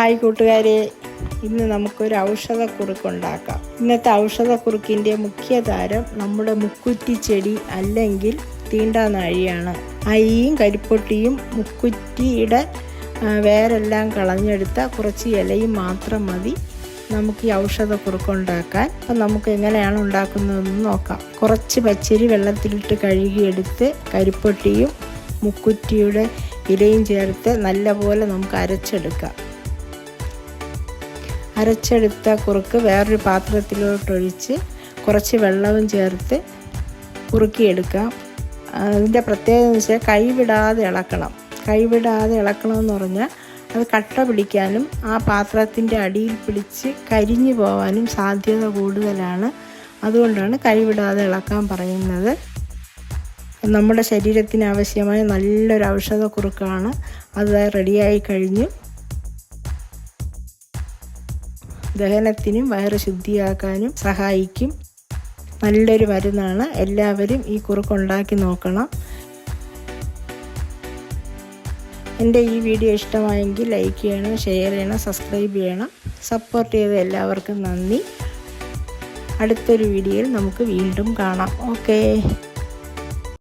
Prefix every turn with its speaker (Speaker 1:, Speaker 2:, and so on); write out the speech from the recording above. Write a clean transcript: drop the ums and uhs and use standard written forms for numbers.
Speaker 1: Hi കൂട്ടുകാരെ, ഇന്ന് നമുക്കൊരു ഔഷധക്കുറുക്കുണ്ടാക്കാം. ഇന്നത്തെ ഔഷധക്കുറുക്കിൻ്റെ മുഖ്യ താരം നമ്മുടെ മുക്കുറ്റി ചെടി അല്ലെങ്കിൽ തീണ്ടാനാഴിയാണ്. അരിയും കരിപ്പൊട്ടിയും മുക്കുറ്റിയുടെ വേരെല്ലാം കളഞ്ഞെടുത്ത കുറച്ച് ഇലയും മാത്രം മതി നമുക്ക് ഈ ഔഷധക്കുറുക്കുണ്ടാക്കാൻ. അപ്പം നമുക്ക് എങ്ങനെയാണ് ഉണ്ടാക്കുന്നതെന്ന് നോക്കാം. കുറച്ച് പച്ചരി വെള്ളത്തിലിട്ട് കഴുകിയെടുത്ത് കരിപ്പൊട്ടിയും മുക്കുറ്റിയുടെ ഇലയും ചേർത്ത് നല്ലപോലെ നമുക്ക് അരച്ചെടുക്കാം. അരച്ചെടുത്ത കുറുക്ക് വേറൊരു പാത്രത്തിലോട്ടൊഴിച്ച് കുറച്ച് വെള്ളവും ചേർത്ത് കുറുക്കിയെടുക്കാം. അതിൻ്റെ പ്രത്യേകത എന്ന് വെച്ചാൽ കൈവിടാതെ ഇളക്കണമെന്ന് പറഞ്ഞാൽ അത് കട്ട പിടിക്കാനും ആ പാത്രത്തിൻ്റെ അടിയിൽ പിടിച്ച് കരിഞ്ഞു പോകാനും സാധ്യത കൂടുതലാണ്. അതുകൊണ്ടാണ് കൈവിടാതെ ഇളക്കാൻ പറയുന്നത്. നമ്മുടെ ശരീരത്തിന് ആവശ്യമായ നല്ലൊരു ഔഷധക്കുറുക്കാണ്. അത് റെഡിയായി കഴിഞ്ഞു. ദഹനത്തിനും വയറ് ശുദ്ധിയാക്കാനും സഹായിക്കും. നല്ലൊരു മരുന്നാണ്. എല്ലാവരും ഈ കുറുക്കുണ്ടാക്കി നോക്കണം. എൻ്റെ ഈ വീഡിയോ ഇഷ്ടമായെങ്കിൽ ലൈക്ക് ചെയ്യണം, ഷെയർ ചെയ്യണം, സബ്സ്ക്രൈബ് ചെയ്യണം. സപ്പോർട്ട് ചെയ്ത എല്ലാവർക്കും നന്ദി. അടുത്തൊരു വീഡിയോയിൽ നമുക്ക് വീണ്ടും കാണാം. ഓക്കേ.